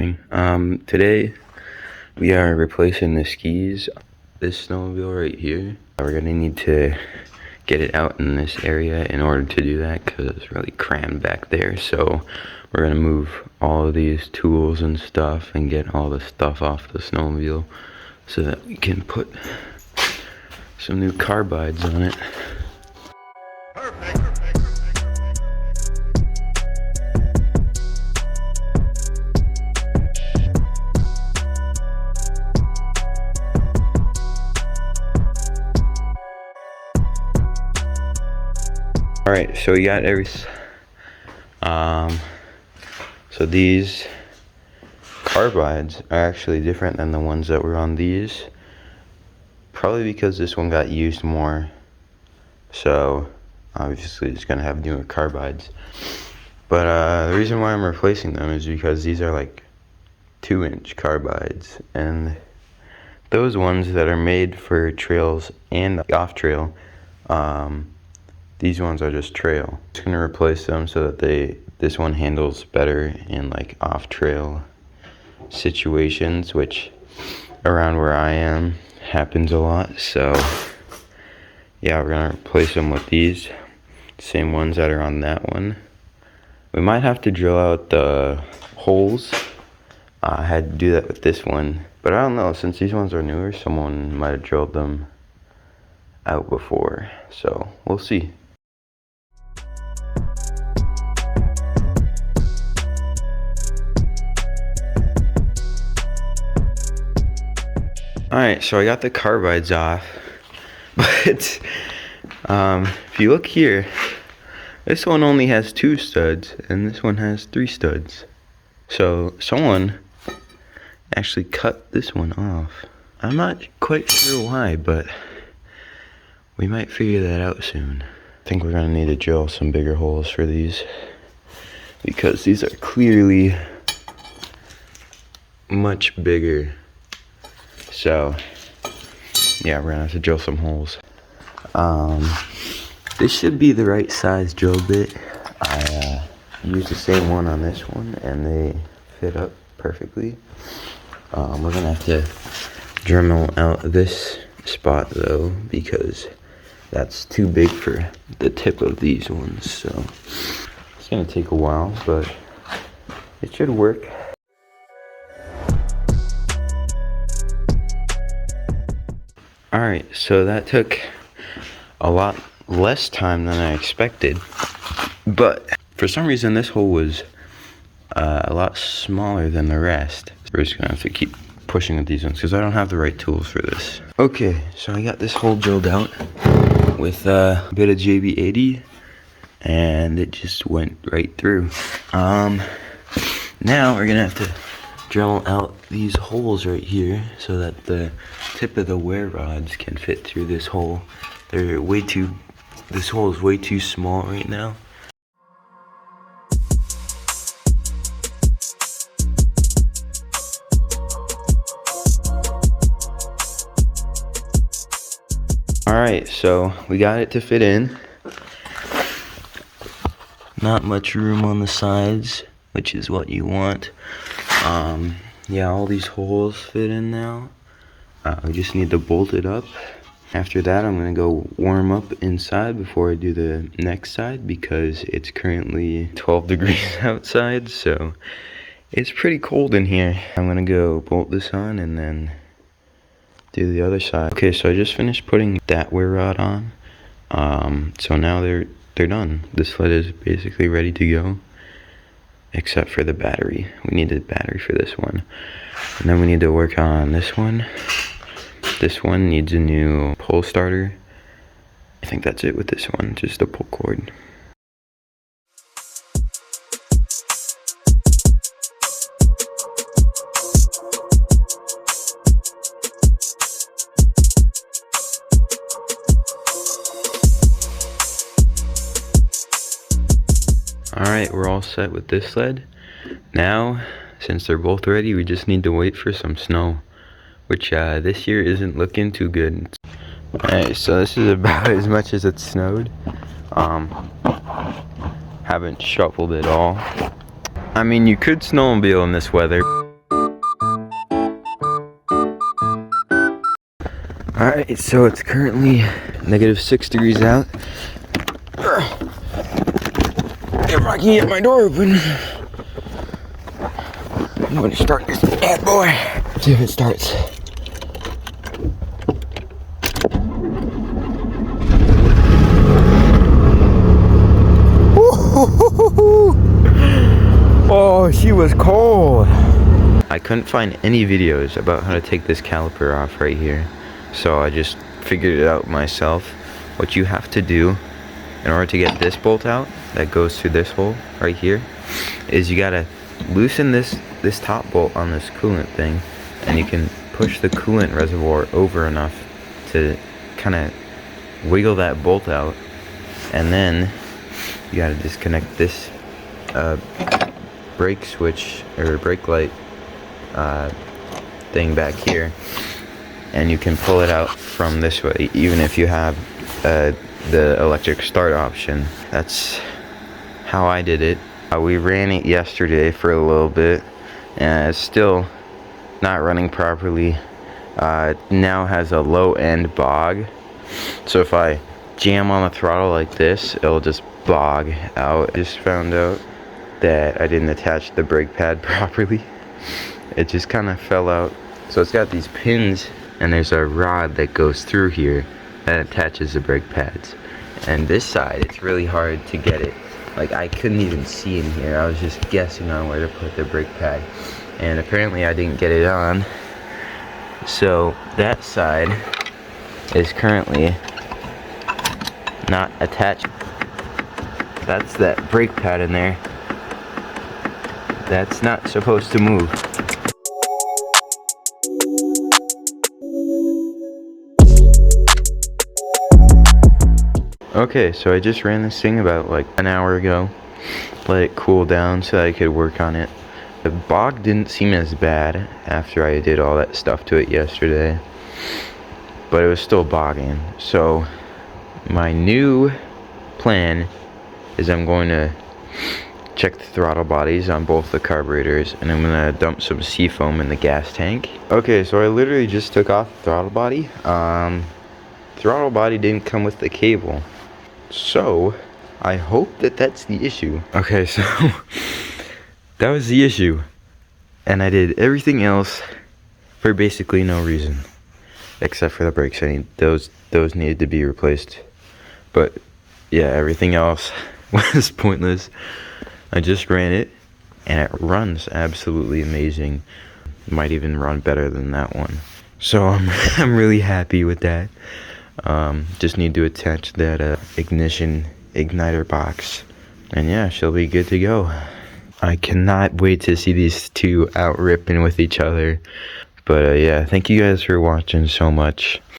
morning. Today we are replacing the skis. This snowmobile right here, we're gonna need to get it out in this area in order to do that because it's really crammed back there. So we're gonna move all of these tools and stuff and get all the stuff off the snowmobile so that we can put some new carbides on it. Alright, so we got so these carbides are actually different than the ones that were on these. Probably because this one got used more. So obviously it's gonna have newer carbides. But the reason why I'm replacing them is because these are like 2-inch carbides, and those ones that are made for trails and off trail, these ones are just trail. Just gonna replace them so that this one handles better in like off trail situations, which around where I am happens a lot. So yeah, we're gonna replace them with these same ones that are on that one. We might have to drill out the holes. I had to do that with this one, but I don't know, since these ones are newer, someone might have drilled them out before, so we'll see. Alright, so I got the carbides off, but if you look here, this one only has 2 studs and this one has 3 studs. So someone actually cut this one off. I'm not quite sure why, but we might figure that out soon. I think we're gonna need to drill some bigger holes for these because these are clearly much bigger. So yeah, we're gonna have to drill some holes. This should be the right size drill bit. I used the same one on this one and they fit up perfectly. We're gonna have to Dremel out this spot though because that's too big for the tip of these ones. So it's gonna take a while, but it should work. Alright, so that took a lot less time than I expected, but for some reason this hole was a lot smaller than the rest. We're just gonna have to keep pushing with these ones because I don't have the right tools for this. Okay, so I got this hole drilled out with a bit of JB80 and it just went right through. Now we're gonna have to drill out these holes right here so that the tip of the wear rods can fit through this hole. This hole is way too small right now. Alright, so we got it to fit in. Not much room on the sides, which is what you want. Yeah, all these holes fit in now. We just need to bolt it up. After that, I'm gonna go warm up inside before I do the next side because it's currently 12 degrees outside, so it's pretty cold in here. I'm gonna go bolt this on and then do the other side. Okay, so I just finished putting that wear rod on. So now they're done. The sled is basically ready to go, except for the battery. We need a battery for this one. And then we need to work on this one. This one needs a new pull starter. I think that's it with this one, just a pull cord. Alright, we're all set with this sled. Now, since they're both ready, we just need to wait for some snow, which this year isn't looking too good. Alright, so this is about as much as it snowed. Haven't shoveled at all. I mean, you could snowmobile in this weather. Alright, so it's currently -6 degrees out. If I can get my door open, I'm going to start this bad boy. See if it starts. Oh, she was cold. I couldn't find any videos about how to take this caliper off right here, so I just figured it out myself. What you have to do in order to get this bolt out that goes through this hole right here is you gotta loosen this top bolt on this coolant thing, and you can push the coolant reservoir over enough to kind of wiggle that bolt out, and then you gotta disconnect this brake switch or brake light thing back here, and you can pull it out from this way even if you have the electric start option. That's how I did it. We ran it yesterday for a little bit and it's still not running properly. It now has a low end bog, so if I jam on the throttle like this, it'll just bog out. I just found out that I didn't attach the brake pad properly. It just kind of fell out. So it's got these pins and there's a rod that goes through here that attaches the brake pads. And this side, it's really hard to get it. Like, I couldn't even see in here. I was just guessing on where to put the brake pad. And apparently I didn't get it on. So that side is currently not attached. That's that brake pad in there. That's not supposed to move. Okay, so I just ran this thing about like an hour ago. Let it cool down so that I could work on it. The bog didn't seem as bad after I did all that stuff to it yesterday, but it was still bogging. So my new plan is I'm going to check the throttle bodies on both the carburetors, and I'm gonna dump some seafoam in the gas tank. Okay, so I literally just took off the throttle body. Throttle body didn't come with the cable, so I hope that that's the issue. Okay, so that was the issue, and I did everything else for basically no reason, except for the brakes. Those needed to be replaced, but yeah, everything else was pointless. I just ran it, and it runs absolutely amazing. Might even run better than that one. So I'm really happy with that. Just need to attach that ignition igniter box, and yeah, she'll be good to go. I cannot wait to see these two out ripping with each other. But yeah, thank you guys for watching so much.